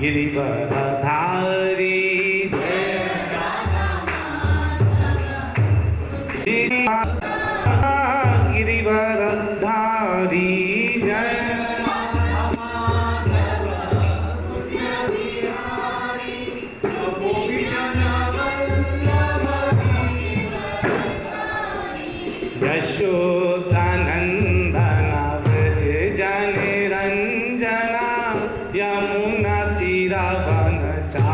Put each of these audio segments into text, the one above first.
गिरिवरधारी गिरिवरधारी जय यशोदानंदन व्रज जन रंजना यमुना तीरावनचारी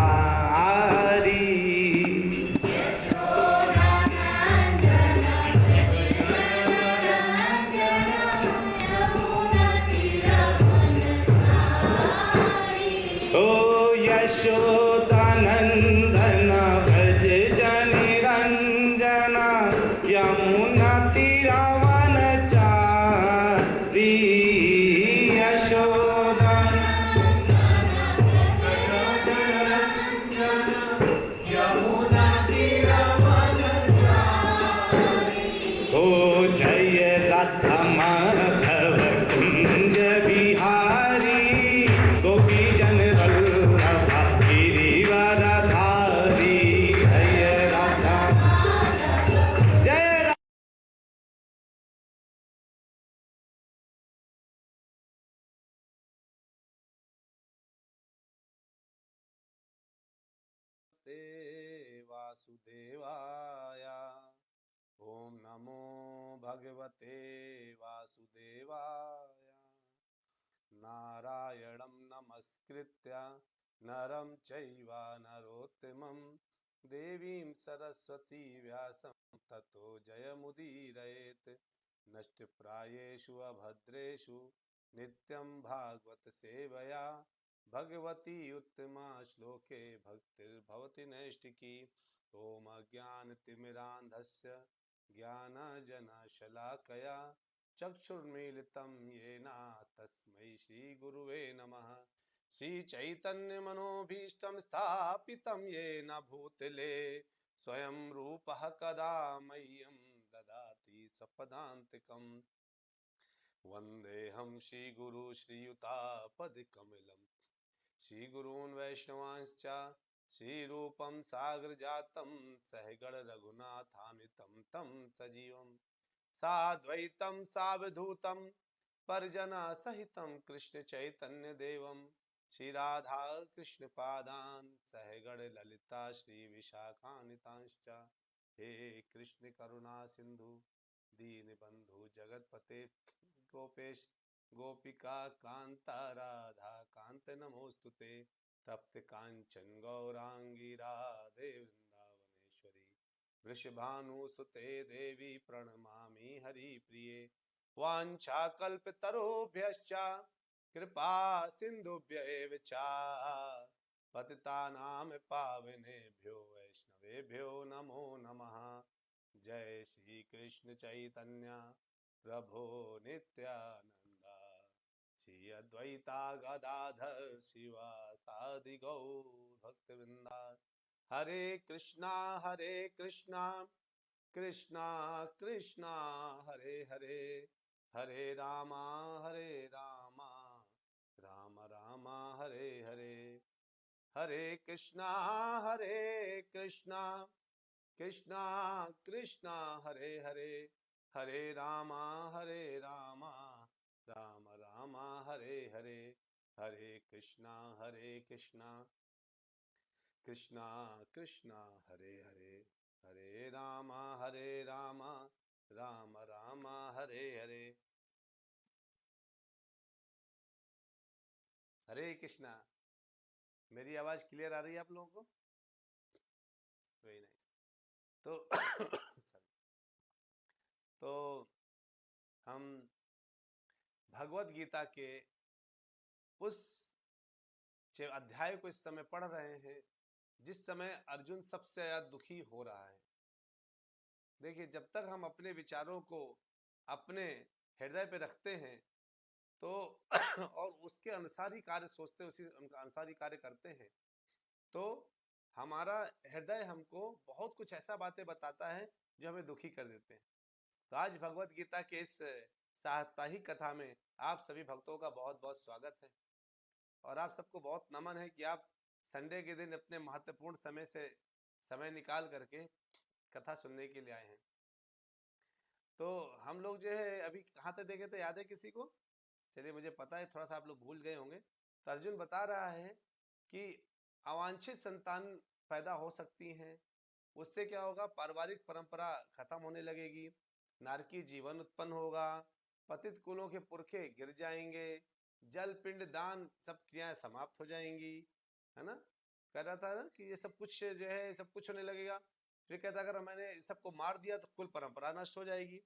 ओ यशोदानंदन व्रज जन रंजना यमुना तीरावनचारी यशोदा ओ जय राधा माधव कुंज बिहारी गोपी जन वल्लभ गिरिवरधारी जय राधा जय वासुदेवाय ओम नमो भगवते वासुदेवाय नारायणं नमस्कृत्य नरं चैव नरोत्तमं देवीं सरस्वती व्यासं ततो जयमुदीरयेत् नष्टप्रायेषु अभद्रेषु नित्यं भागवत सेवया भगवती उत्तमा श्लोके भक्तिर्भवति नैष्टिकी ओम अज्ञानतिमिरान्धस्य ज्ञानजनशलाकया चक्षुर्मीलितं येन तस्मै श्रीगुरुवे नमः श्रीचैतन्यमनोभीष्टं स्थापितं येन भूतले स्वयं रूपः कदा मह्यं ददाति स्वपदान्तिकम् वन्देऽहं श्रीगुरु श्रीयुतापदकमलं श्रीगुरून् वैष्णवांश्च श्रीरूपं सागरजातं सहगण रघुनाथान्वितं तं सजीवं साद्वैतं सावधूतं परिजनसहितं कृष्ण चैतन्य देवं श्रीराधा कृष्ण पादान् सहगण ललिता श्री विशाखान्वितांश्च हे कृष्ण करुणा सिंधु दीनबंधु जगतपते गोपेश गोपिका कांता राधा कांत नमोस्तुते तप्त कांचन गौरांगी राधे वृंदावनेश्वरी वृषभानुसुते देवी प्रणमामि हरिप्रिये वाञ्छाकल्पतरुभ्यश्च कृपा सिन्धुभ्य एव च पतितानां पावनेभ्यो वैष्णवेभ्यो नमो नमः जय श्री कृष्ण चैतन्य प्रभो नित्यानंद श्री अद्वैता गदाधर शिवासादि गौर भक्तवृंदा हरे कृष्णा कृष्णा कृष्णा हरे हरे हरे रामा राम राम हरे हरे हरे कृष्णा कृष्णा कृष्णा हरे हरे हरे रामा राम राम हरे हरे हरे कृष्णा कृष्णा कृष्णा हरे हरे हरे राम राम राम हरे हरे हरे कृष्णा। मेरी आवाज क्लियर आ रही है आप लोगों को? Very nice. तो तो हम भगवत गीता के उस अध्याय को इस समय पढ़ रहे हैं जिस समय अर्जुन सबसे ज्यादा दुखी हो रहा है। देखिए, जब तक हम अपने विचारों को अपने हृदय पे रखते हैं तो और उसके अनुसार ही कार्य सोचते हैं, उसी अनुसार ही कार्य करते हैं, तो हमारा हृदय हमको बहुत कुछ ऐसा बातें बताता है जो हमें दुखी कर देते हैं। तो आज भगवत गीता के इस साप्ताहिक कथा में आप सभी भक्तों का बहुत बहुत स्वागत है। और आप सबको बहुत नमन है कि आप संडे के दिन अपने महत्वपूर्ण समय से समय निकाल करके कथा सुनने के लिए आए हैं। तो हम लोग जो है अभी कहाँ तक देखे थे, याद है किसी को? चलिए, मुझे पता है थोड़ा सा आप लोग भूल गए होंगे। तो अर्जुन बता रहा है कि अवांछित संतान पैदा हो सकती हैं, उससे क्या होगा, पारिवारिक परंपरा खत्म होने लगेगी, नारकी जीवन उत्पन्न होगा, पतित कुलों के पुरखे गिर जाएंगे, जल पिंड दान सब क्रियाएं समाप्त हो जाएंगी, है ना। कह रहा था ना कि ये सब कुछ जो है सब कुछ होने लगेगा। फिर कहता अगर मैंने सबको मार दिया तो कुल परंपरा नष्ट हो जाएगी,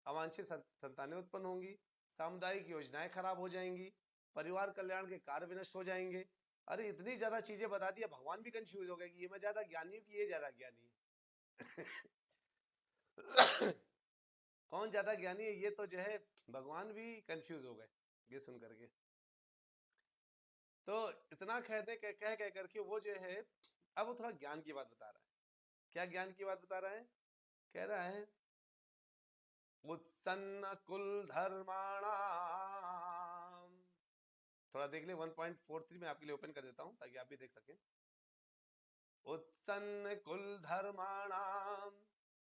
अवांछित संतानें उत्पन्न होंगी, सामुदायिक योजनाएं खराब हो जाएंगी, परिवार कल्याण के कार्य भी नष्ट हो जाएंगे। अरे इतनी ज्यादा चीजें बता दिया, भगवान भी कंफ्यूज हो गए कि ये मैं ज्यादा ज्ञानी हूँ कि ये ज्यादा ज्ञानी है। कौन ज्यादा ज्ञानी है, ये तो जो है भगवान भी कंफ्यूज हो गए ये सुन करके। तो इतना कह करके वो जो है अब वो थोड़ा ज्ञान की बात बता रहा है। क्या ज्ञान की बात बता रहा है? कह रहा है उत्सन्न कुल धर्माणाम, थोड़ा देख ले 1.43 में आपके लिए ओपन कर देता हूं ताकि आप भी देख सकें। उत्सन्न कुल धर्माणाम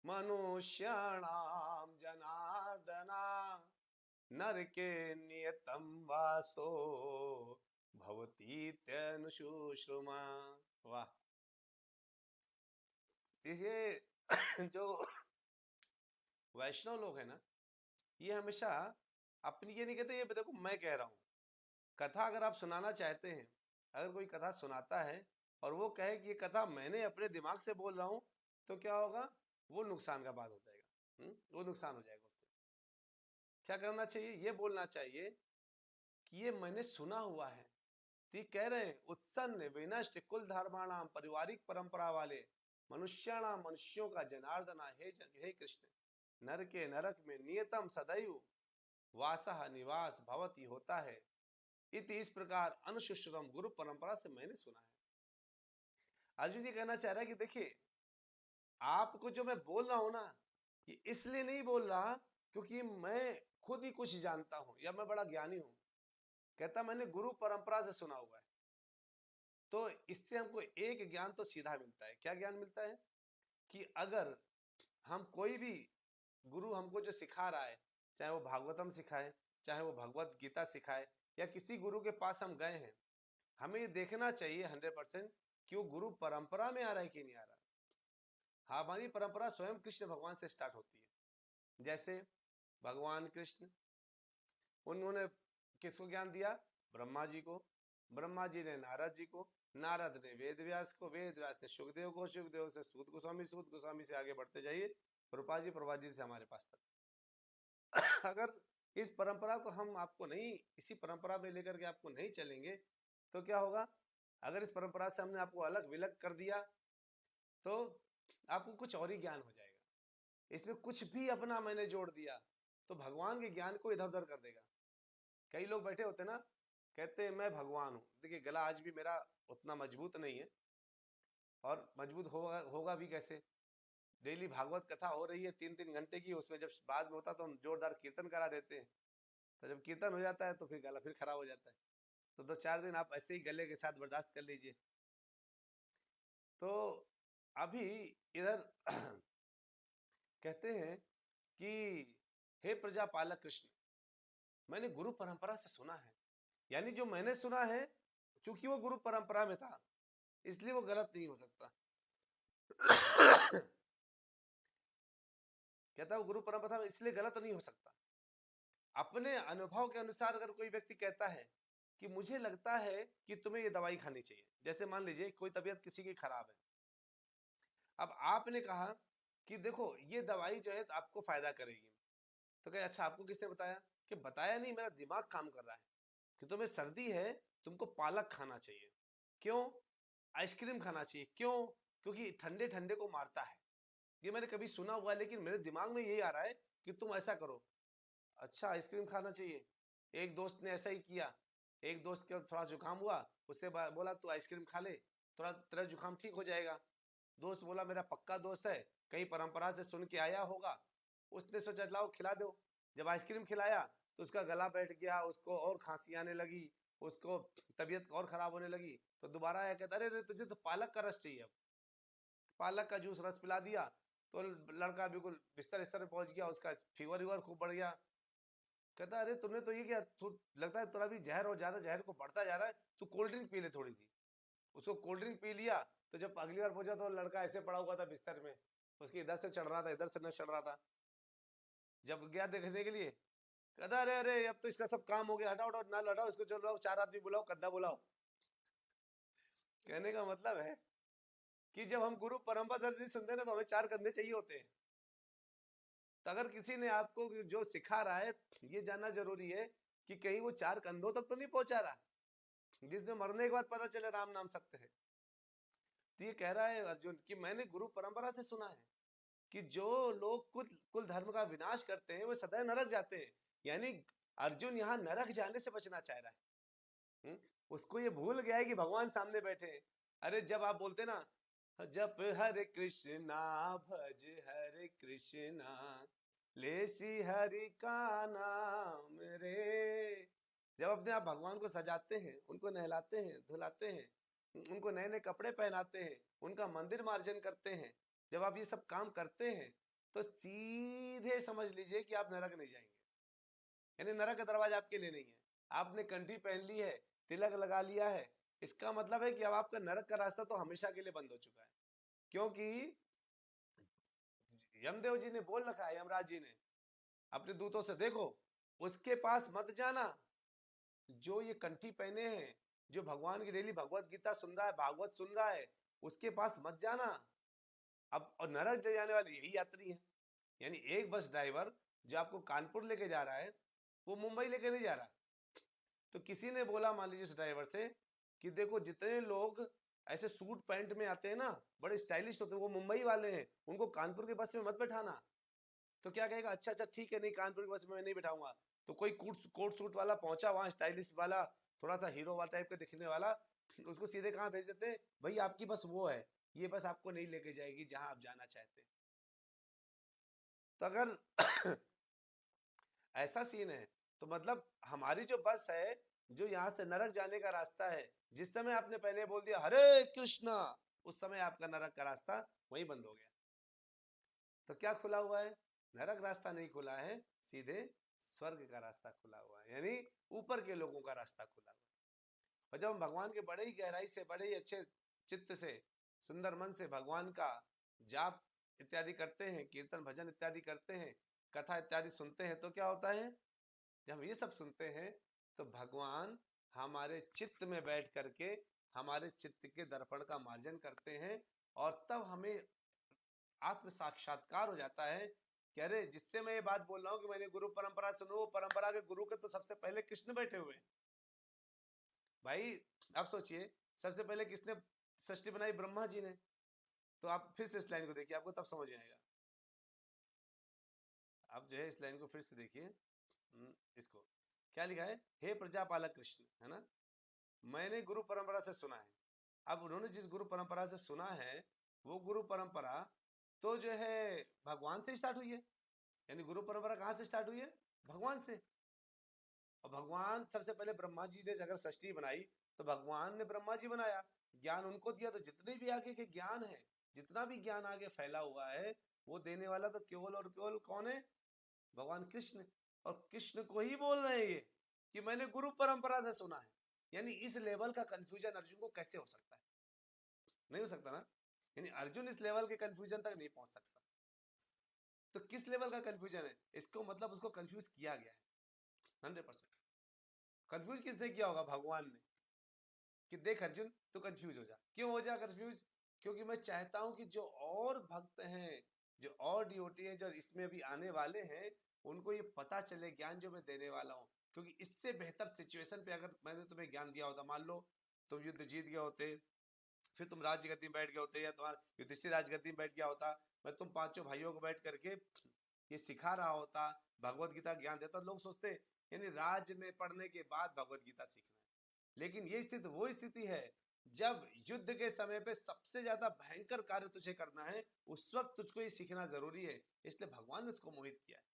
मनुष्याणाम जनार्दना नरके नियतम वासो भवती त्यनुशुश्रुमा। वाह, ये जो वैष्णव लोग हैं ना, ये हमेशा अपनी ये नहीं कहते, ये देखो मैं कह रहा हूं। कथा अगर आप सुनाना चाहते हैं, अगर कोई कथा सुनाता है और वो कहे कि ये कथा मैंने अपने दिमाग से बोल रहा हूं, तो क्या होगा, वो नुकसान का बात हो जाएगा। वो नुकसान हो जाएगा। उससे क्या करना चाहिए, ये बोलना चाहिए कि ये मैंने सुना हुआ है। तो ये कह रहे हैं उत्सन्न विनष्ट कुल धर्माणाम, पारिवारिक परंपरा वाले मनुष्याणाम, मनुष्यों का जनार्दना, हे कृष्ण, नर के नरक में नियतम सदैव वासह निवास भवती होता है, इति इस प्रकार अनुशुश्रम गुरु परंपरा से मैंने सुना है। अर्जुन जी कहना चाह रहा है कि देखिए, आपको जो मैं बोल रहा हूं ना, ये इसलिए नहीं बोल रहा क्योंकि मैं खुद ही कुछ जानता हूं या मैं बड़ा ज्ञानी हूं। कहता मैंने गुरु परंपरा से सुना हुआ है। तो इससे हमको एक ज्ञान तो सीधा मिलता है। क्या ज्ञान मिलता है? कि अगर हम कोई भी गुरु हमको जो सिखा रहा है, चाहे वो भागवतम सिखाए, चाहे वो भगवत गीता सिखाए, या किसी गुरु के पास हम गए हैं, हमें ये देखना चाहिए 100% कि वो गुरु परंपरा में आ रहा है कि नहीं आ रहा। हमारी परंपरा स्वयं कृष्ण भगवान से स्टार्ट होती है। जैसे भगवान कृष्ण, उन्होंने किसको ज्ञान दिया? ब्रह्मा जी को। ब्रह्मा जी ने नारद जी को, नारद ने वेद व्यास को, वेद व्यास ने सुखदेव को, सुखदेव से सूत गोस्वामी, सूत गोस्वामी से आगे बढ़ते जाइए प्रभुपाद जी से हमारे पास तक। अगर इस परंपरा को हम आपको नहीं, इसी परंपरा में लेकर के आपको नहीं चलेंगे तो क्या होगा? अगर इस परंपरा से हमने आपको अलग विलग कर दिया तो आपको कुछ और ही ज्ञान हो जाएगा। इसमें कुछ भी अपना मैंने जोड़ दिया तो भगवान के ज्ञान को इधर उधर कर देगा। कई लोग बैठे होते ना, कहते हैं मैं भगवान हूं। देखिए, गला आज भी मेरा उतना मजबूत नहीं है, और मजबूत होगा भी कैसे? डेली भागवत कथा हो रही है 3-3 घंटे की, उसमें जब बाद में होता तो हम जोरदार कीर्तन करा देते हैं। तो जब कीर्तन हो जाता है तो फिर गला फिर खराब हो जाता है। तो 2-4 दिन आप ऐसे ही गले के साथ बर्दाश्त कर लीजिए। तो अभी इधर कहते हैं कि हे प्रजापालक कृष्ण, मैंने गुरु परंपरा से सुना है। यानी जो मैंने सुना है, चूंकि वो गुरु परंपरा में था, इसलिए वो गलत नहीं हो सकता। कहता है वो गुरु परंपरा में इसलिए गलत नहीं हो सकता। अपने अनुभव के अनुसार अगर कोई व्यक्ति कहता है कि मुझे लगता है कि तुम्हें ये दवाई खानी चाहिए, जैसे मान लीजिए कोई तबीयत किसी की खराब है, अब आपने कहा कि देखो ये दवाई जो है आपको फायदा करेगी, तो कहे अच्छा आपको किसने बताया? कि बताया नहीं, मेरा दिमाग काम कर रहा है कि तुम्हें सर्दी है, तुमको पालक खाना चाहिए। क्यों? आइसक्रीम खाना चाहिए। क्यों? क्योंकि ठंडे ठंडे को मारता है। ये मैंने कभी सुना हुआ है, लेकिन मेरे दिमाग में यही आ रहा है कि तुम ऐसा करो। अच्छा, आइसक्रीम खाना चाहिए। एक दोस्त ने ऐसा ही किया। एक दोस्त के थोड़ा जुकाम हुआ, उससे बोला तू आइसक्रीम खा ले, थोड़ा तेरा जुकाम ठीक हो जाएगा। दोस्त बोला मेरा पक्का दोस्त है, कहीं परंपरा से सुन के आया होगा, उसने सोचा लाओ खिला दो। जब आइसक्रीम खिलाया तो उसका गला बैठ गया, उसको और खांसी आने लगी, उसको तबीयत और खराब होने लगी तो दोबारा आया, कहता अरे तुझे तो पालक का रस चाहिए। अब पालक का जूस रस पिला दिया तो लड़का बिल्कुल बिस्तर इस्तर पहुंच गया, उसका फीवर वीवर खूब बढ़ गया। कहता अरे तुमने तो ये क्या, तू लगता है तेरा भी जहर और ज्यादा जहर को बढ़ता जा रहा है, तू कोल्ड ड्रिंक पी ले थोड़ी सी। उसको कोल्ड ड्रिंक पी लिया तो जब अगली बार पहुंचा तो लड़का ऐसे पड़ा हुआ था बिस्तर में, उसके इधर से चढ़ रहा था, इधर से न चढ़ रहा था। जब गया देखने के लिए, कहता अरे अरे अब तो इसका सब काम हो गया, हटाओ हटाओ ना हटाओ इसको, चलो लाओ 4 आदमी बुलाओ, कद्दा बुलाओ। कहने का मतलब है कि जब हम गुरु परंपरा से सुनते हैं ना तो हमें 4 कंधे चाहिए होते हैं। तो अगर किसी ने आपको जो सिखा रहा है ये जानना जरूरी है कि कहीं वो 4 कंधों तक तो नहीं पहुंचा रहा जिसमें मरने के बाद पता चले राम नाम सत्य है। तो ये कह रहा है अर्जुन कि मैंने गुरु परंपरा से सुना है कि जो लोग कुल धर्म का विनाश करते हैं वो सदैव नरक जाते हैं। यानी अर्जुन यहाँ नरक जाने से बचना चाह रहा है। उसको ये भूल गया है कि भगवान सामने बैठे हैं। अरे जब आप बोलते ना जप हरे कृष्णा भज हरे कृष्णा लेसी हरि का नाम रे, जब अपने आप भगवान को सजाते हैं, उनको नहलाते हैं धुलाते हैं, उनको नए नए कपड़े पहनाते हैं, उनका मंदिर मार्जन करते हैं, जब आप ये सब काम करते हैं तो सीधे समझ लीजिए कि आप नरक नहीं जाएंगे। यानी नरक का दरवाजा आपके लिए नहीं है। आपने कंठी पहन ली है, तिलक लगा लिया है, इसका मतलब है कि अब आपका नरक का रास्ता तो हमेशा के लिए बंद हो चुका है। क्योंकि यमदेव जी ने बोल रखा है, यमराज जी ने अपने दूतों से, देखो उसके पास मत जाना जो ये कंठी पहने हैं, जो भगवान की डेली भगवत गीता सुन रहा है, भागवत सुन रहा है, उसके पास मत जाना। अब और नरक जाने वाले यही यात्री हैं। यानी एक बस ड्राइवर जो आपको कानपुर लेके जा रहा है वो मुंबई लेके नहीं जा रहा। तो किसी ने बोला मान लीजिए उस ड्राइवर से कि देखो जितने लोग ऐसे सूट पैंट में आते हैं ना, बड़े स्टाइलिश होते हैं, वो मुंबई वाले हैं, उनको कानपुर के बस में मत बैठाना। तो क्या कहेगा, अच्छा अच्छा ठीक है, नहीं कानपुर की बस में मैं नहीं बैठाऊंगा। तो कोई कोट सूट वाला पहुंचा वहां, स्टाइलिश वाला, थोड़ा सा हीरो वाला टाइप का दिखने वाला, उसको सीधे कहाँ भेज देते हैं, भाई आपकी बस वो है, ये बस आपको नहीं लेके जाएगी जहां आप जाना चाहते हैं। तो अगर ऐसा सीन है तो मतलब हमारी जो बस है जो यहाँ से नरक जाने का रास्ता है, जिस समय आपने पहले बोल दिया हरे कृष्णा, उस समय आपका नरक का रास्ता वहीं बंद हो गया। तो क्या खुला हुआ है, नरक रास्ता नहीं खुला है, सीधे स्वर्ग का रास्ता खुला हुआ है, यानी ऊपर के लोगों का रास्ता खुला हुआ है। और जब हम भगवान के बड़े ही गहराई से, बड़े ही अच्छे चित्त से, सुंदर मन से भगवान का जाप इत्यादि करते हैं, कीर्तन भजन इत्यादि करते हैं, कथा इत्यादि सुनते हैं, तो क्या होता है, जब हम ये सब सुनते हैं तो भगवान हमारे चित्त में बैठ करके हमारे चित्त के दर्पण का मार्जन करते हैं, और तब हमें आत्म साक्षात्कार हो जाता है कि अरे जिससे मैं ये बात बोल रहा हूँ कि मैंने गुरु परंपरा सुनो, वो परंपरा के गुरु के तो सबसे पहले कृष्ण बैठे हुए हैं भाई। आप सोचिए सबसे पहले किसने सृष्टि बनाई, ब्रह्मा जी ने। तो आप फिर से इस लाइन को देखिए, आपको तब समझ आएगा। आप जो है इस लाइन को फिर से देखिए, इसको क्या लिखा है, हे प्रजापालक कृष्ण, है ना, मैंने गुरु परंपरा से सुना है। अब उन्होंने जिस गुरु परंपरा से सुना है वो गुरु परंपरा तो जो है भगवान से स्टार्ट हुई है। यानी गुरु परंपरा कहां से स्टार्ट हुई है, भगवान से। और भगवान सबसे पहले ब्रह्मा जी ने अगर सृष्टि बनाई तो भगवान ने ब्रह्मा जी बनाया, ज्ञान उनको दिया, तो जितने भी आगे के ज्ञान है, जितना भी ज्ञान आगे फैला हुआ है, वो देने वाला तो केवल और केवल कौन है, भगवान कृष्ण। और कृष्ण को ही बोल रहे हैं ये कि मैंने गुरु परंपरा से सुना है। यानी इस लेवल का कंफ्यूजन अर्जुन को कैसे हो सकता है, नहीं हो सकता ना। यानी अर्जुन इस लेवल के कंफ्यूजन तक नहीं पहुंच सकता। तो किस लेवल का कंफ्यूजन है, इसको मतलब उसको कंफ्यूज किया गया है 100%। कंफ्यूज किसने किया होगा, भगवान ने, कि देख अर्जुन तू कंफ्यूज हो जा। क्यों हो जा कंफ्यूज, क्योंकि मैं चाहता हूं कि जो और भक्त हैं, जो और डिवोटी हैं, जो इसमें अभी आने वाले हैं, उनको ये पता चले ज्ञान जो मैं देने वाला हूँ। क्योंकि इससे बेहतर सिचुएशन पे अगर मैंने तुम्हें ज्ञान दिया होता, मान लो तुम युद्ध जीत गए होते, फिर तुम राजगद्दी में बैठ गए होते, या तुम्हारा युधिष्ठिर राजगद्दी में बैठ गया होता, मैं तुम पांचों भाइयों को बैठ करके ये सिखा रहा होता, भगवत गीता ज्ञान देता, लोग सोचते यानी राज में पढ़ने के बाद भगवत गीता सीखना है। लेकिन ये स्थिति वो स्थिति है जब युद्ध के समय पे सबसे ज्यादा भयंकर कार्य तुझे करना है, उस वक्त तुझको ये सीखना जरूरी है। इसलिए भगवान ने उसको मोहित किया है।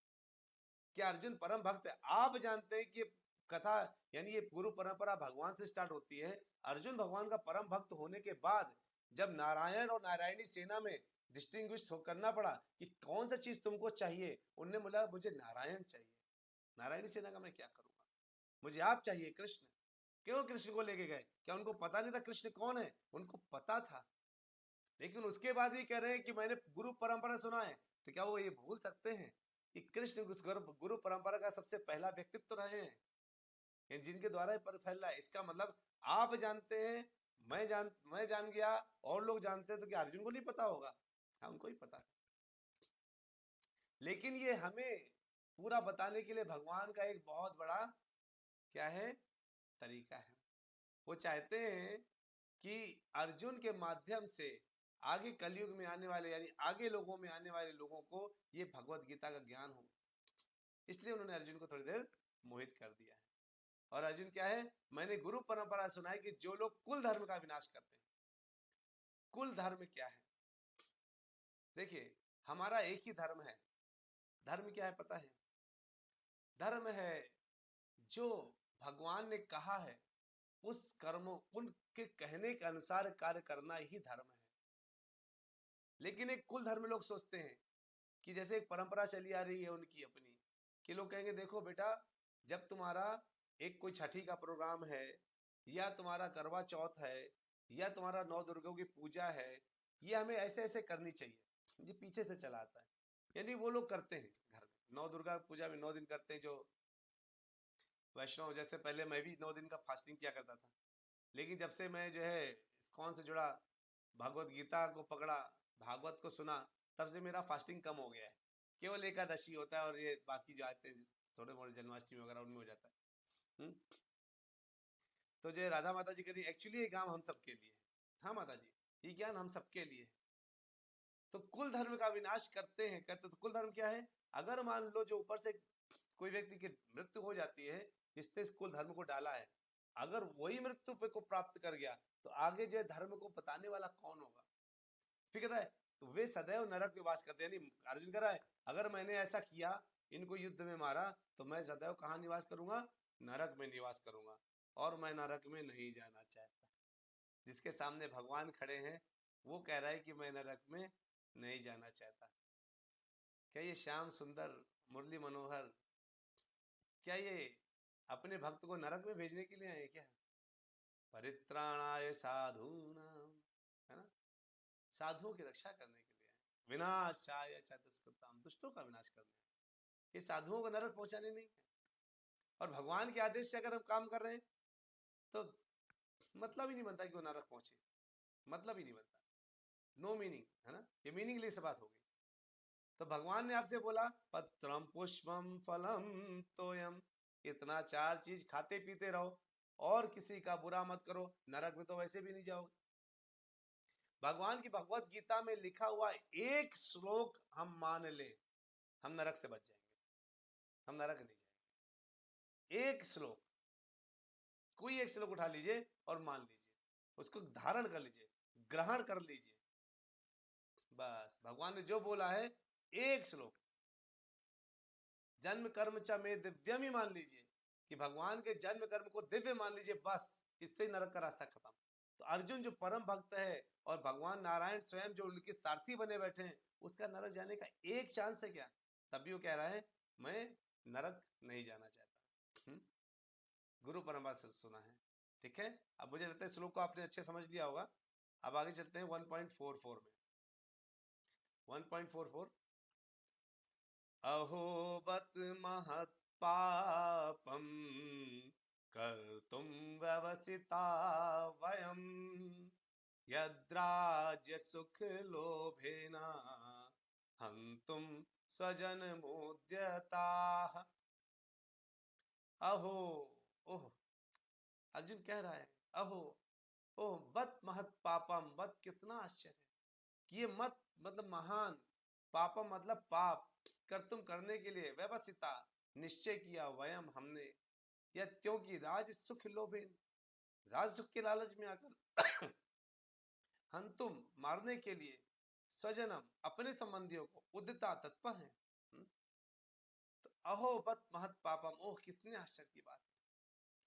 क्या अर्जुन परम भक्त है, आप जानते हैं कि कथा यानी ये गुरु परंपरा भगवान से स्टार्ट होती है। अर्जुन भगवान का परम भक्त होने के बाद जब नारायण और नारायणी सेना में डिस्टिंग्विश करना पड़ा कि कौन सा चीज तुमको चाहिए, उनने बोला मुझे नारायण चाहिए, नारायणी सेना का मैं क्या करूंगा, मुझे आप चाहिए कृष्ण। क्यों कृष्ण को लेके गए? क्या उनको पता नहीं था कृष्ण कौन है? उनको पता था, लेकिन उसके बाद भी कह रहे हैं कि मैंने गुरु परंपरा सुना है। तो क्या वो ये भूल सकते हैं कि कृष्ण उस गुरु परंपरा का सबसे पहला व्यक्तित्व तो रहे हैं, जिनके द्वारा पर फैल रहा है? इसका मतलब आप जानते हैं, मैं जान गया, और लोग जानते हैं, तो क्या अर्जुन को नहीं पता होगा? हाँ, उनको ही पता है। लेकिन ये हमें पूरा बताने के लिए भगवान का एक बहुत बड़ा क्या है, तरीका है। वो चाहते हैं कि अर्जुन के माध्यम से आगे कलयुग में आने वाले, यानी आगे लोगों में आने वाले लोगों को ये भगवत गीता का ज्ञान हो। इसलिए उन्होंने अर्जुन को थोड़ी देर मोहित कर दिया है। और अर्जुन क्या है, मैंने गुरु परंपरा सुना है कि जो लोग कुल धर्म का विनाश करते हैं। कुल धर्म क्या है? देखिए, हमारा एक ही धर्म है। धर्म क्या है पता है? धर्म है जो भगवान ने कहा है उस कर्मों, उनके कहने के अनुसार कार्य करना ही धर्म है। लेकिन एक कुल धर्म लोग सोचते हैं कि जैसे एक परंपरा चली आ रही है उनकी अपनी, कि लोग कहेंगे देखो बेटा, जब तुम्हारा एक कोई छठी का प्रोग्राम है, या तुम्हारा करवा चौथ है, या तुम्हारा नौ दुर्गों की पूजा है, ये हमें ऐसे ऐसे करनी चाहिए। ये पीछे से चला आता है, यानी वो लोग करते हैं घर में नौ दुर्गा पूजा में 9 दिन करते हैं। जो वैष्णव, जैसे पहले मैं भी 9 दिन का फास्टिंग किया करता था, लेकिन जब से मैं जो है इस्कॉन से जुड़ा, भगवत गीता को पकड़ा, भागवत को सुना, तब से मेरा फास्टिंग कम हो गया है। केवल एकादशी होता है, और ये बाकी जो आते हैं थोड़े मोड़े जन्माष्टमी वगैरह, उनमें हो जाता है। तो जो राधा माता जी कहती एक्चुअली ये काम हम सबके लिए, हाँ माता जी, ये ज्ञान हम सबके लिए। तो कुल धर्म का विनाश करते हैं, कहते तो कुल धर्म क्या है? अगर मान लो जो ऊपर से कोई व्यक्ति की मृत्यु हो जाती है जिसने इस कुल धर्म को डाला है, अगर वही मृत्यु पे को प्राप्त कर गया, तो आगे जो धर्म को बताने वाला कौन होगा? फिर कहता है तो वे सदैव नरक में वास करते हैं। यानी अर्जुन कह रहा है अगर मैंने ऐसा किया, इनको युद्ध में मारा, तो मैं सदैव कहाँ निवास करूंगा? नरक में निवास करूंगा, और मैं नरक में नहीं जाना चाहता। जिसके सामने भगवान खड़े हैं वो कह रहा है कि मैं नरक में नहीं जाना चाहता। क्या ये श्याम सुंदर मुरली मनोहर, क्या ये अपने भक्त को नरक में भेजने के लिए आए क्या? परित्राणाय साधूनाम, है ना, साधुओं की रक्षा करने के लिए आए। विनाशाय च दुष्कृताम, दुष्टों का विनाश करने। ये साधुओं को नरक पहुंचाने नहीं है। और भगवान के आदेश से अगर हम काम कर रहे हैं तो मतलब ही नहीं बनता कि वो नरक पहुंचे, मतलब ही नहीं बनता, नो मीनिंग, है ना, ये मीनिंगलेस बात हो गई। तो भगवान ने आपसे बोला पत्रम पुष्पम फलम तोयम, इतना 4 चीज खाते पीते रहो और किसी का बुरा मत करो, नरक में तो वैसे भी नहीं जाओगे। भगवान की भगवत गीता में लिखा हुआ एक श्लोक हम मान ले, हम नरक से बच जाएंगे, हम नरक नहीं जाएंगे। एक श्लोक, कोई एक श्लोक उठा लीजिए और मान लीजिए, उसको धारण कर लीजिए, ग्रहण कर लीजिए। बस भगवान ने जो बोला है एक श्लोक, जन्म कर्म च में दिव्यम ही मान लीजिए कि भगवान के जन्म कर्म को दिव्य मान लीजिए, बस इससे ही नरक का रास्ता खत्म। तो अर्जुन जो परम भक्त है और भगवान नारायण स्वयं जो उनके सारथी बने बैठे हैं, उसका नरक जाने का एक चांस है क्या? तब भी वो कह रहा है मैं नरक नहीं जाना चाहता। गुरु परंपरा से सुना है, ठीक है। अब मुझे लगता है श्लोक को आपने अच्छे समझ लिया होगा। अब आगे चलते हैं 1.44 में। 1.44, अहो बत महत् पापम कर्तुम व्यवसिता वयम, यद्राज्य सुख लोभेना हंतुम स्वजन मुद्यताः। अहो, ओह, अर्जुन कह रहा है अहो, ओह बत महत् पापम, बत कितना आश्चर्य कि ये मत मतलब महान, पापम मतलब पाप, कर तुम करने के लिए, व्यवसिता निश्चय किया, वयम हमने, या क्योंकि राज सुख लोभे, राज सुख के लालच में आकर हम तुम मारने के लिए, स्वजनम अपने संबंधियों को, उद्यता तत्पर है। तो अहो बत महत् पापम, ओह कितने आश्चर्य की बात।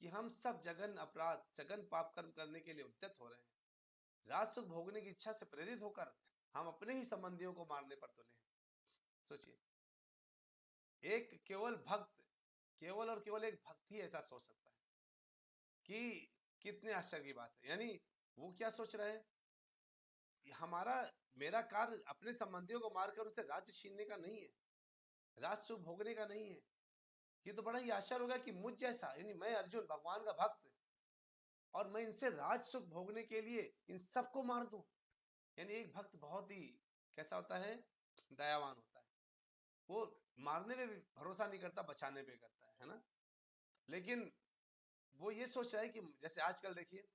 कि हम सब जघन अपराध, जघन पाप कर्म करने के लिए उद्यत हो रहे हैं। राज सुख भोगने की इच्छा से प्रेरित होकर हम अपने ही संबंधियों को मारने पर तुले हैं। सोचिए, एक केवल भक्त, केवल और केवल एक भक्त ही ऐसा सोच सकता है कि कितने आश्चर्य की बात है। यानी वो क्या सोच रहे हैं, हमारा मेरा कार्य अपने संबंधियों को मारकर उसे राज्य छीनने का नहीं है, राज सुख भोगने का नहीं है। ये तो बड़ा ही आश्चर्य होगा कि मुझ जैसा, यानी मैं अर्जुन भगवान का भक्त, और मैं इनसे राज सुख भोगने के लिए इन सबको मार दूं। यानी एक भक्त बहुत ही कैसा होता है, दयावान होता है। वो मारने में भी भरोसा नहीं करता, बचाने पे करता है ना। लेकिन वो ये सोच रहा है कि जैसे आजकल देखिए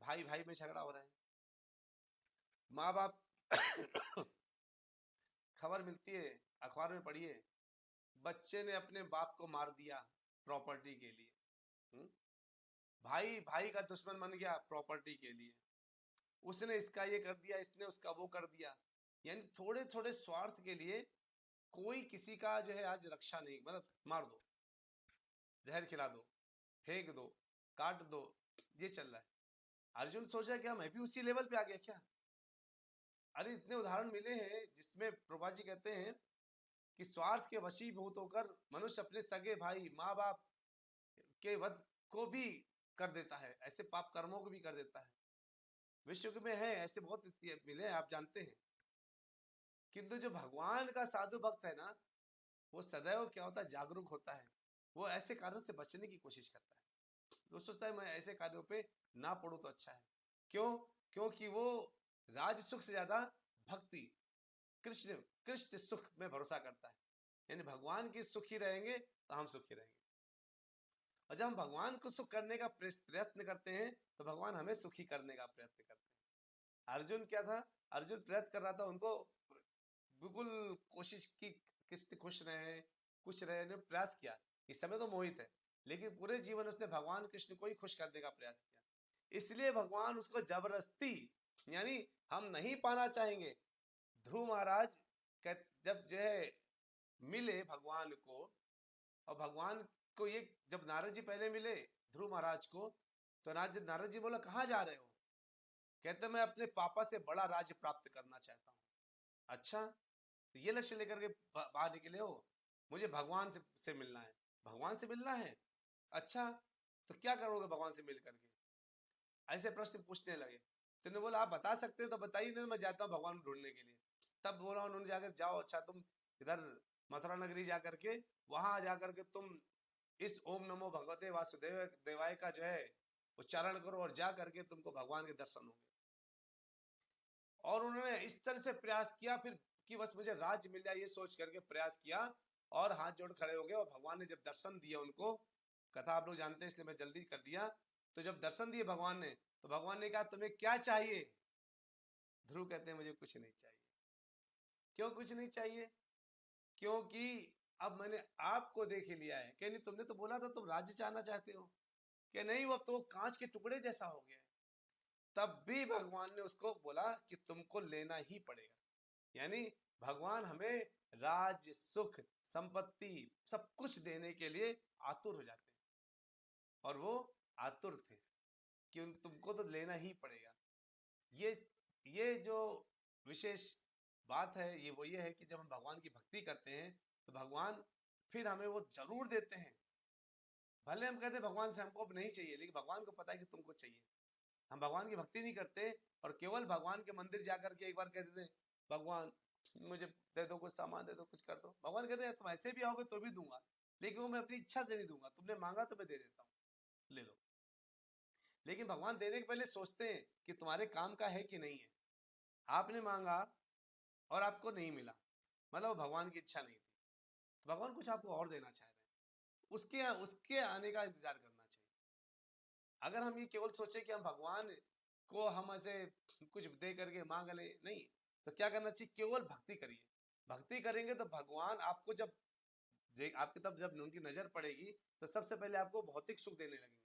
भाई भाई में झगड़ा हो रहा है, माँ बाप खबर मिलती है, अखबार में पढ़िए, बच्चे ने अपने बाप को मार दिया प्रॉपर्टी के लिए। भाई भाई का दुश्मन बन गया प्रॉपर्टी के लिए, उसने इसका ये कर दिया, इसने उसका वो कर दिया। यानी थोड़े थोड़े स्वार्थ के लिए कोई किसी का जो है आज रक्षा नहीं, मतलब मार दो, जहर खिला दो, फेंक दो, काट दो, ये चल रहा है। अर्जुन सोचा क्या मैं भी उसी लेवल पे आ गया क्या? अरे इतने उदाहरण मिले हैं जिसमें प्रभा जी कहते हैं कि स्वार्थ के वशीभूत होकर मनुष्य अपने सगे भाई माँ बाप के वध को भी कर देता है, ऐसे पाप कर्मों को भी कर देता है। विश्व में है ऐसे बहुत मिले, आप जानते हैं। किंतु जो भगवान का साधु भक्त है ना, वो सदैव क्या होता है, जागरूक होता है। वो ऐसे कार्यों से बचने की कोशिश करता है। वो सोचता है मैं ऐसे कार्यों पे ना पड़ूं तो अच्छा है। क्यों? क्योंकि वो राज सुख से ज्यादा भक्ति, कृष्ण कृष्ण सुख में भरोसा करता है। यानी भगवान की सुखी रहेंगे तो हम सुखी रहेंगे, और जब हम भगवान को सुख करने का प्रयत्न करते हैं तो भगवान हमें सुखी करने का प्रयत्न करते हैं। अर्जुन क्या था, अर्जुन प्रयत्न कर रहा था उनको बिल्कुल कोशिश की, किससे खुश रहे, कुछ रहे ने प्रयास किया। इस समय तो मोहित है, लेकिन पूरे जीवन उसने भगवान कृष्ण को ही खुश करने का प्रयास किया। इसलिए भगवान उसको जबरदस्ती, यानी हम नहीं पाना चाहेंगे। ध्रुव महाराज जब जो है मिले भगवान को, और भगवान को ये जब नारद जी पहले मिले ध्रुव महाराज को, तो नारद जी बोला कहाँ जा रहे हो? कहते मैं अपने पापा से बड़ा राज्य प्राप्त करना चाहता हूँ। अच्छा, तो ये लक्ष्य लेकर के बाहर निकले हो? मुझे भगवान से मिलना है। भगवान से मिलना है? अच्छा, तो क्या करोगे भगवान से मिल करके? ऐसे प्रश्न पूछने लगे। तुमने बोला आप बता सकते हो तो बताइए, नहीं मैं जाता हूँ भगवान को ढूंढने के लिए। तब बोला उन्होंने जाकर जाओ, अच्छा तुम इधर मथुरा नगरी जाकर के, वहां जाकर के तुम इस ओम नमो भगवते वासुदेव देवाय का जो है उच्चारण करो, और जा करके तुमको भगवान के दर्शन होंगे। और उन्होंने इस तरह से प्रयास किया फिर कि बस मुझे राज्य मिल जाए, ये सोच करके प्रयास किया, और हाथ जोड़ खड़े हो गए। और भगवान ने जब दर्शन दिया उनको, कथा आप लोग जानते हैं इसलिए मैं जल्दी कर दिया, तो जब दर्शन दिए भगवान ने, तो भगवान ने कहा तुम्हें क्या चाहिए? ध्रुव कहते हैं मुझे कुछ नहीं चाहिए। क्यों कुछ नहीं चाहिए? क्योंकि अब मैंने आपको देख लिया है। क्या नहीं, तुमने तो बोला था तुम राज्य चाहना चाहते हो, क्या नहीं, वो अब तो कांच के टुकड़े जैसा हो गया। तब भी भगवान ने उसको बोला कि तुमको लेना ही पड़ेगा। यानी भगवान हमें राज सुख संपत्ति सब कुछ देने के लिए आतुर हो जाते हैं, और वो आतुर थे कि तुमको तो लेना ही पड़ेगा। ये जो विशेष बात है ये है कि जब हम भगवान की भक्ति करते हैं तो भगवान फिर हमें वो जरूर देते हैं। भले हम कहते हैं भगवान से हमको अब नहीं चाहिए, लेकिन भगवान को पता है कि तुमको चाहिए। हम भगवान की भक्ति नहीं करते और केवल भगवान के मंदिर जाकर के एक बार कह देते भगवान मुझे दे दो, कुछ सामान दे दो, कुछ कर दो। भगवान कहते हैं तुम ऐसे भी आओगे तो भी दूंगा, लेकिन वो मैं अपनी इच्छा से नहीं दूंगा, तुमने मांगा तो मैं दे देता हूँ, ले लो। लेकिन भगवान देने के पहले सोचते हैं कि तुम्हारे काम का है कि नहीं है। आपने मांगा और आपको नहीं मिला, मतलब भगवान की इच्छा नहीं थी, तो भगवान कुछ आपको और देना चाह रहे हैं, उसके उसके आने का इंतजार करना चाहिए। अगर हम ये केवल सोचे कि हम भगवान को हम ऐसे कुछ दे करके मांग ले, नहीं, तो क्या करना चाहिए, केवल भक्ति करिए। भक्ति करेंगे तो भगवान आपको जब आपकी तब जब उनकी नजर पड़ेगी तो सबसे पहले आपको भौतिक सुख देने लगेंगे,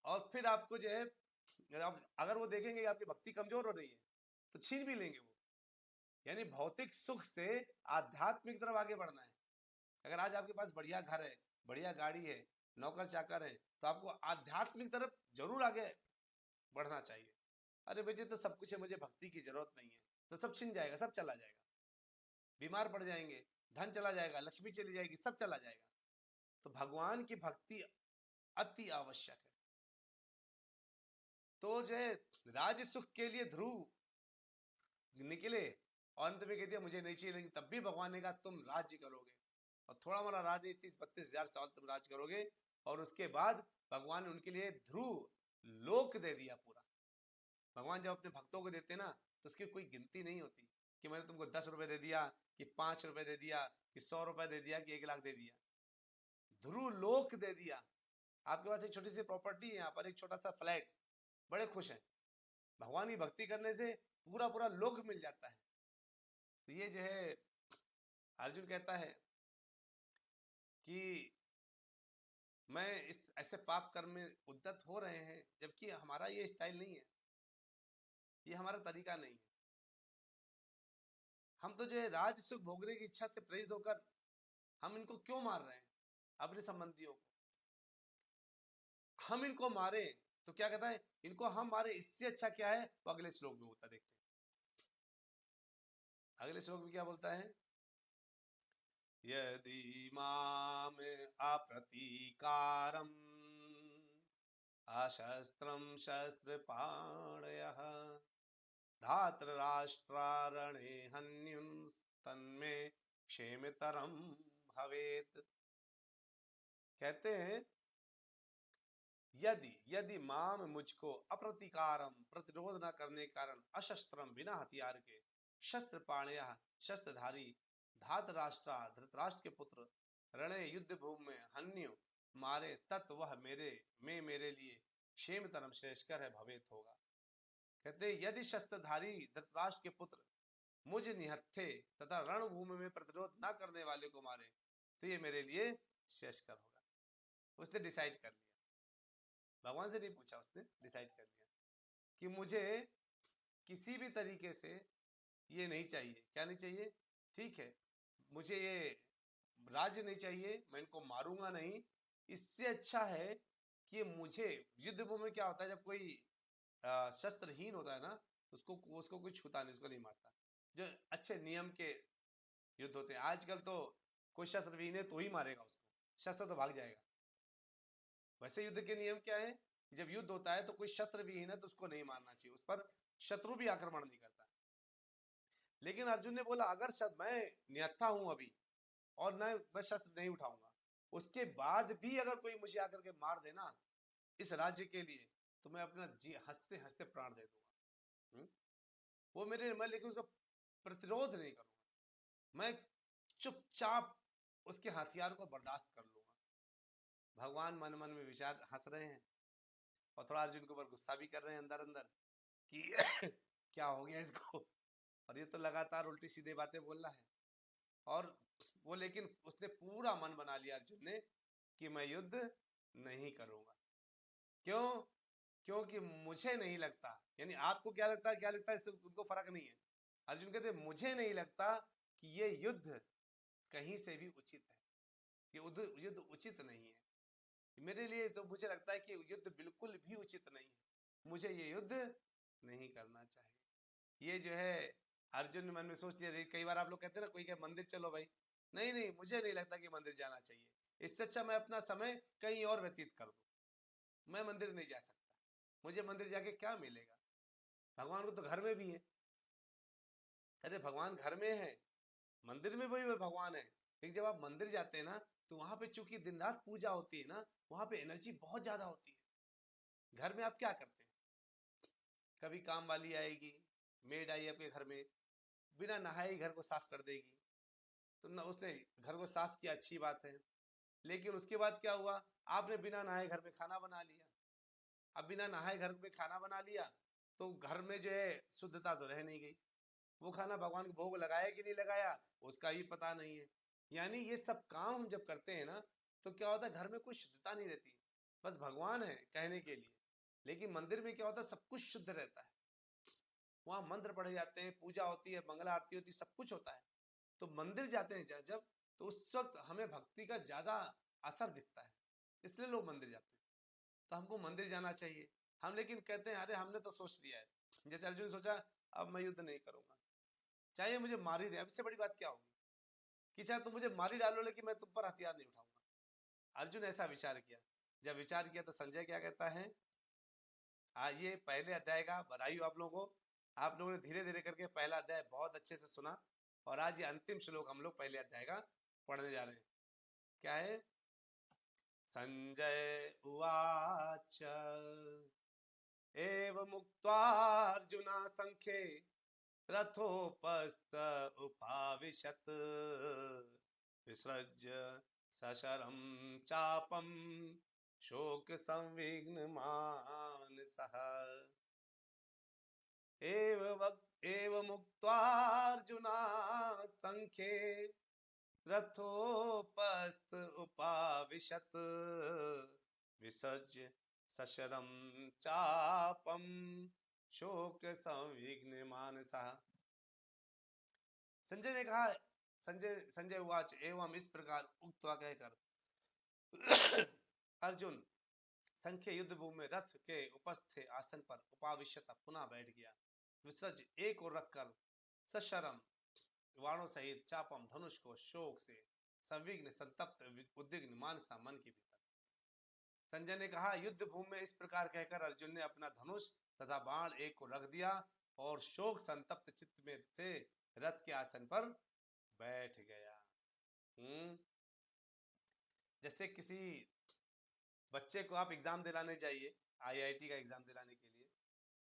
और फिर आपको जो है अगर वो देखेंगे कि आपकी भक्ति कमजोर हो रही है तो छीन भी लेंगे वो। यानी भौतिक सुख से आध्यात्मिक तरफ आगे बढ़ना है। अगर आज आपके पास बढ़िया घर है, बढ़िया गाड़ी है, नौकर चाकर हैं, तो आपको आध्यात्मिक तरफ जरूर आगे बढ़ना चाहिए। अरे बेटे तो सब कुछ है, मुझे भक्ति की जरूरत नहीं है, तो सब छिन जाएगा, सब चला जाएगा, बीमार पड़ जाएंगे, धन चला जाएगा, लक्ष्मी चली जाएगी, सब चला जाएगा। तो भगवान की भक्ति अति आवश्यक है। तो जो है राज सुख के लिए ध्रुव निकले और अंत में कह दिया मुझे नहीं चाहिए, लेकिन तब भी भगवान ने कहा तुम राज्य करोगे, और थोड़ा मोड़ा राज नहीं, 30-32 हजार साल तुम राज करोगे। और उसके बाद भगवान ने उनके लिए ध्रुव लोक दे दिया पूरा। भगवान जब अपने भक्तों को देते ना तो उसकी कोई गिनती नहीं होती कि मैंने तुमको 10 रुपए दे दिया, कि 5 रुपए दे दिया, कि 100 रुपए दे दिया, कि 1 लाख दे दिया। ध्रुव लोक दे दिया। आपके पास एक छोटी सी प्रॉपर्टी है, यहाँ पर एक छोटा सा फ्लैट, बड़े खुश हैं। भगवान की भक्ति करने से पूरा पूरा लोक मिल जाता है। तो ये जो है अर्जुन कहता है कि मैं इस ऐसे पाप कर्म में उद्यत हो रहे हैं, जबकि हमारा ये स्टाइल नहीं है, ये हमारा तरीका नहीं है। हम तो जो है राज सुख भोगने की इच्छा से प्रेरित होकर हम इनको क्यों मार रहे हैं, अपने संबंधियों को। हम इनको मारे तो क्या कहता है, इनको हम मारे इससे अच्छा क्या है, वो अगले श्लोक में होता, देखते हैं अगले श्लोक में क्या बोलता है। यदि माम अप्रतीकारम अशस्त्रम शस्त्रपाणयः धातराष्ट्रारणे हन्युं तन्मे क्षेमतरम भवेत। कहते हैं यदि यदि माम मुझको अप्रतिकारम प्रतिरोध न करने के कारण अशस्त्रम बिना हथियार के शस्त्र पाणया शस्त्रधारी धातराष्ट्रा धृतराष्ट्र के पुत्र रणे युद्ध भूमि में हन्यु मारे तत् वह मेरे लिए क्षेमतरम श्रेष्ठकर है भवेत होगा। कहते यदि शस्त्रधारी धृतराष्ट्र के पुत्र मुझ निहत्थे तथा रणभूमि में प्रतिरोध न करने वाले को मारे तो ये मेरे लिए श्रेष्ठकर होगा। उसने डिसाइड कर लिया, भगवान से नहीं पूछा, उसने डिसाइड कर लिया कि मुझे किसी भी तरीके से ये नहीं चाहिए। क्या नहीं चाहिए, ठीक है, मुझे ये राज्य नहीं चाहिए, मैं इनको मारूंगा नहीं। इससे अच्छा है कि मुझे युद्ध भूमि में क्या होता है, जब कोई शस्त्रहीन होता है ना, उसको कोई छूता नहीं, उसको नहीं मारता। जो अच्छे नियम के युद्ध होते हैं, आजकल तो कोई शस्त्रहीन है तो ही मारेगा उसको, शस्त्र तो भाग जाएगा। वैसे युद्ध के नियम क्या है, जब युद्ध होता है तो कोई शस्त्र विहीन है तो उसको नहीं मारना चाहिए, उस पर शत्रु भी आक्रमण नहीं करता। लेकिन अर्जुन ने बोला अगर मैं निहत्था हूं अभी और मैं शस्त्र नहीं उठाऊंगा, उसके बाद भी अगर कोई मुझे आकर के मार देना इस राज्य के लिए, तो मैं अपना जी हंसते हंसते प्राण दे दूंगा। वो मैं लेकिन उसका प्रतिरोध नहीं करूंगा, मैं चुपचाप उसके हथियार को बर्दाश्त कर लूंगा। भगवान मन मन में विचार हंस रहे हैं और थोड़ा अर्जुन के ऊपर गुस्सा भी कर रहे हैं अंदर अंदर कि क्या हो गया इसको, और ये तो लगातार उल्टी सीधे बातें बोल रहा है। और वो लेकिन उसने पूरा मन बना लिया अर्जुन ने कि मैं युद्ध नहीं करूंगा। क्यों, क्योंकि मुझे नहीं लगता, यानी आपको क्या लगता है, क्या लगता है, इससे उनको फर्क नहीं है। अर्जुन कहते मुझे नहीं लगता कि ये युद्ध कहीं से भी उचित है, ये युद्ध उचित नहीं है मेरे लिए। तो मुझे लगता है कि युद्ध बिल्कुल भी उचित नहीं है, मुझे ये युद्ध नहीं करना चाहिए। ये जो है अर्जुन ने मन में सोच लिया। कई बार आप लोग कहते हैं ना, कोई कहे मंदिर चलो भाई, नहीं नहीं मुझे नहीं लगता कि मंदिर जाना चाहिए, इससे अच्छा मैं अपना समय कहीं और व्यतीत कर दूं, मैं मंदिर नहीं जा सकता, मुझे मंदिर जाके क्या मिलेगा, भगवान को तो घर में भी है। अरे भगवान घर में है, मंदिर में भी भगवान है, लेकिन जब आप मंदिर जाते हैं ना तो वहां पे चूंकि दिन रात पूजा होती है ना, वहां पे एनर्जी बहुत ज्यादा होती है। घर में आप क्या करते हैं, कभी काम वाली आएगी, मेड आई आपके घर में, बिना नहाए घर को साफ कर देगी, तो ना उसने घर को साफ किया, अच्छी बात है। लेकिन उसके बाद क्या हुआ, आपने बिना नहाए घर में खाना बना लिया। अब बिना नहाए घर में खाना बना लिया तो घर में जो है शुद्धता तो रह नहीं गई, वो खाना भगवान को भोग लगाया कि नहीं लगाया उसका भी पता नहीं है। यानी ये सब काम हम जब करते हैं ना तो क्या होता है, घर में कोई शुद्धता नहीं रहती, बस भगवान है कहने के लिए। लेकिन मंदिर में क्या होता है, सब कुछ शुद्ध रहता है, वहां मंत्र पढ़े जाते हैं, पूजा होती है, मंगला आरती होती है, सब कुछ होता है। तो मंदिर जाते हैं जब तो उस वक्त हमें भक्ति का ज्यादा असर दिखता है, इसलिए लोग मंदिर जाते हैं। तो हमको मंदिर जाना चाहिए। हम लेकिन कहते हैं अरे हमने तो सोच लिया है, जैसे अर्जुन सोचा अब मैं युद्ध नहीं करूंगा, चाहे मुझे मार ही दे, अब इससे बड़ी बात क्या होगी कि चाहे तुम मुझे मार ही डालो लेकिन मैं तुम पर हथियार नहीं उठाऊंगा। अर्जुन ऐसा विचार किया। जब विचार किया तो संजय क्या कहता है, ये पहले अध्याय का बधाई हो आप लोगों को, आप लोगों ने धीरे धीरे करके पहला अध्याय बहुत अच्छे से सुना, और आज ये अंतिम श्लोक हम लोग पहले अध्याय का पढ़ने जा रहे हैं। क्या है? संजय उवाच एवं मुक्त्वार्जुना संख्ये रथोपस्थ उपाविशत् विसृज्य सशरं चापं शोक संविघ्न मानसः। एवं मुक्त्वार्जुना संख्ये रथोपस्थ उपाविशत् विसृज्य सशरं चापं शोक संविघ्न मानसः। संजय ने कहा, संजय उवाच एवं इस प्रकार उक्त्वा कहकर अर्जुन संख्य युद्ध भूमि में रथ के उपस्थ आसन पर उपाविशत पुनः बैठ गया। विसर्ज एक और रखकर सशरम वाणों सहित चापम धनुष को शोक से संविघ्न संतप्त उद्विग्न मानसा मन के भीतर। संजय ने कहा युद्ध भूमि में इस प्रकार कहकर अर्जुन ने अपना धनुष तथा बाण एक को रख दिया और शोक संतप्त चित्त में से रथ के आसन पर बैठ गया। जैसे किसी बच्चे को आप एग्जाम दिलाने जाइए, आईआईटी का एग्जाम दिलाने के लिए,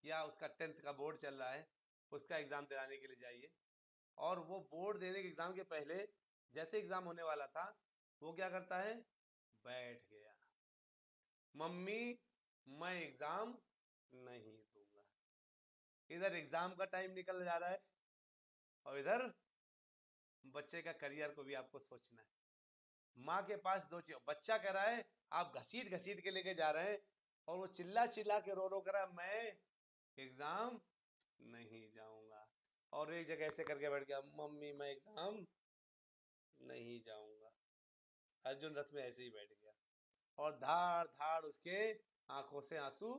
या उसका 10th का बोर्ड चल रहा है उसका एग्जाम दिलाने के लिए जाइए, और वो बोर्ड देने के एग्जाम के पहले जैसे एग्जाम होने वाला था वो क्या करता है, बैठ गया, मम्मी मैं एग्जाम नहीं दूंगा। इधर एग्जाम का टाइम निकल जा रहा है और इधर बच्चे का करियर को भी आपको सोचना है। माँ के पास दो चीज, बच्चा कह रहा है आप घसीट घसीट के लेके जा रहे हैं, और वो चिल्ला चिल्ला के रो कर रहा है मैं एग्जाम नहीं जाऊंगा, और एक जगह ऐसे करके बैठ गया मम्मी मैं एग्जाम नहीं जाऊंगा। अर्जुन रथ में ऐसे ही बैठ गया और धाड़ धाड़ उसके आंखों से आंसू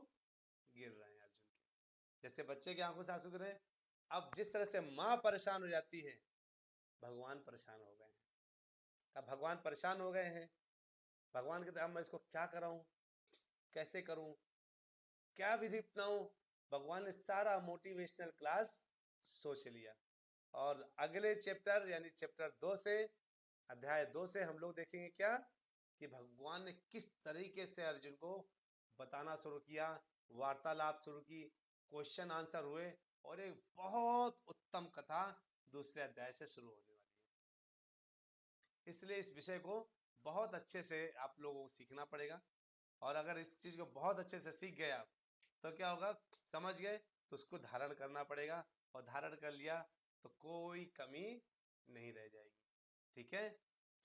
गिर रहे हैं अर्जुन के, जैसे बच्चे के आंखों से आंसू गिर रहे हैं। अब जिस तरह से माँ परेशान हो जाती है, भगवान परेशान हो गए हैं। अब भगवान परेशान हो गए हैं, भगवान कहते अब मैं इसको क्या कराऊं, कैसे करूं, क्या विधि अपनाऊं। भगवान ने सारा मोटिवेशनल क्लास सोच लिया, और अगले चैप्टर यानी चैप्टर 2 से, अध्याय 2 से हम लोग देखेंगे क्या कि भगवान ने किस तरीके से अर्जुन को बताना शुरू किया, वार्तालाप शुरू की, क्वेश्चन आंसर हुए, और एक बहुत उत्तम कथा दूसरे अध्याय से शुरू होने वाली है। इसलिए इस विषय को बहुत अच्छे से आप लोगों को सीखना पड़ेगा, और अगर इस चीज को बहुत अच्छे से सीख गया तो क्या होगा, समझ गए तो उसको धारण करना पड़ेगा, और धारण कर लिया तो कोई कमी नहीं रह जाएगी। ठीक है,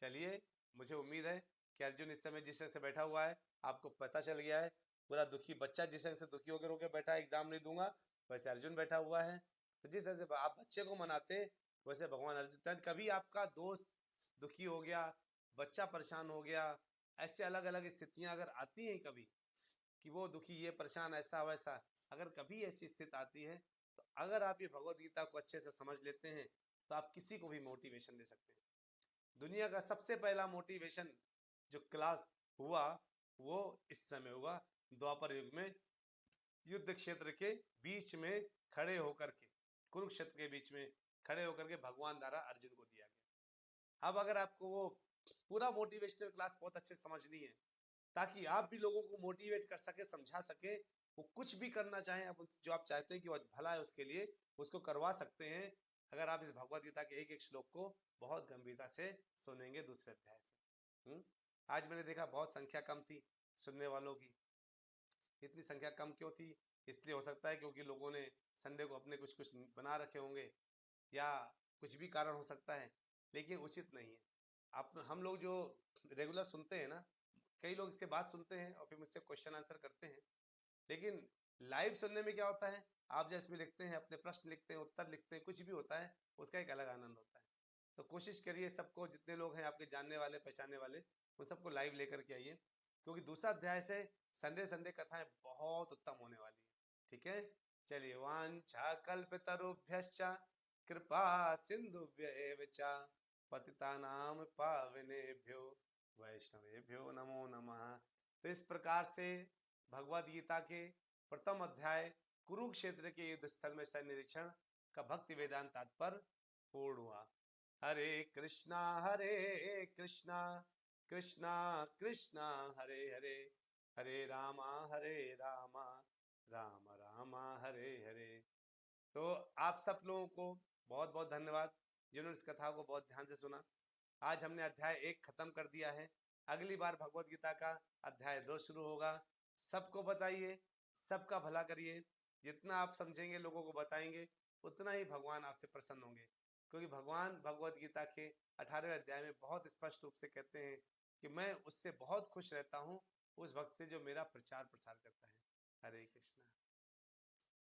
चलिए, मुझे उम्मीद है कि अर्जुन इस समय जिस तरह से बैठा हुआ है आपको पता चल गया है। पूरा दुखी बच्चा जिस तरह से दुखी होकर रोके बैठा है एग्जाम नहीं दूंगा, वैसे अर्जुन बैठा हुआ है। तो जिस तरह से आप बच्चे को मनाते वैसे भगवान अर्जुन, कभी आपका दोस्त दुखी हो गया, बच्चा परेशान हो गया, ऐसे अलग अलग स्थितियां अगर आती हैं कभी कि वो दुखी ये परेशान ऐसा वैसा, अगर कभी ऐसी स्थिति आती है तो अगर आप ये भगवत गीता को अच्छे से समझ लेते हैं तो आप किसी को भी मोटिवेशन दे सकते हैं। दुनिया का सबसे पहला मोटिवेशन जो क्लास हुआ वो इस समय हुआ द्वापर युग में, युद्ध क्षेत्र के बीच में खड़े होकर के, कुरुक्षेत्र के बीच में खड़े होकर के भगवान द्वारा अर्जुन को दिया गया। अब अगर आपको वो पूरा मोटिवेशनल क्लास बहुत अच्छे से समझनी है ताकि आप भी लोगों को मोटिवेट कर सके, समझा सके, वो कुछ भी करना चाहें आप जो आप चाहते हैं कि वो भला है उसके लिए उसको करवा सकते हैं, अगर आप इस भगवत गीता के एक एक श्लोक को बहुत गंभीरता से सुनेंगे दूसरे अध्याय से। आज मैंने देखा बहुत संख्या कम थी सुनने वालों की। इतनी संख्या कम क्यों थी? इसलिए हो सकता है क्योंकि लोगों ने संडे को अपने कुछ कुछ बना रखे होंगे, या कुछ भी कारण हो सकता है, लेकिन उचित नहीं है। आप हम लोग जो रेगुलर सुनते हैं ना, कई लोग इसके बाद सुनते हैं और फिर मुझसे क्वेश्चन आंसर करते हैं, लेकिन लाइव सुनने में क्या होता है, आप जब इसमें लिखते हैं, अपने प्रश्न लिखते हैं, उत्तर लिखते हैं, कुछ भी होता है, उसका एक अलग आनंद होता है। तो कोशिश करिए सबको, जितने लोग हैं आपके जानने वाले पहचानने वाले, उन सबको लाइव लेकर के आइए, क्योंकि दूसरा अध्याय से संडे संडे कथाएं बहुत उत्तम होने वाली है। ठीक है, चलिए। वांछा कल्पतरुभ्यश्च कृपा सिंधुभ्यैव च पतितानां पावनेभ्यो वैष्णवेभ्यो नमो नमः। तो इस प्रकार से भगवद गीता के प्रथम अध्याय कुरुक्षेत्र के युद्ध स्थल में सैन्य निरीक्षण का भक्ति वेदांत तात्पर्य पूर्ण हुआ। हरे कृष्णा कृष्णा कृष्णा हरे हरे, हरे रामा राम रामा हरे हरे। तो आप सब लोगों को बहुत बहुत धन्यवाद जिन्होंने इस कथा को बहुत ध्यान से सुना। आज हमने अध्याय 1 खत्म कर दिया है। अगली बार भगवत गीता का अध्याय 2 शुरू होगा। सबको बताइए, सबका भला करिए। जितना आप समझेंगे, लोगों को बताएंगे, उतना ही भगवान आपसे प्रसन्न होंगे, क्योंकि भगवान भगवत गीता के 18वें अध्याय में बहुत स्पष्ट रूप से कहते हैं कि मैं उससे बहुत खुश रहता हूँ, उस भक्त से जो मेरा प्रचार प्रसार करता है। हरे कृष्णा।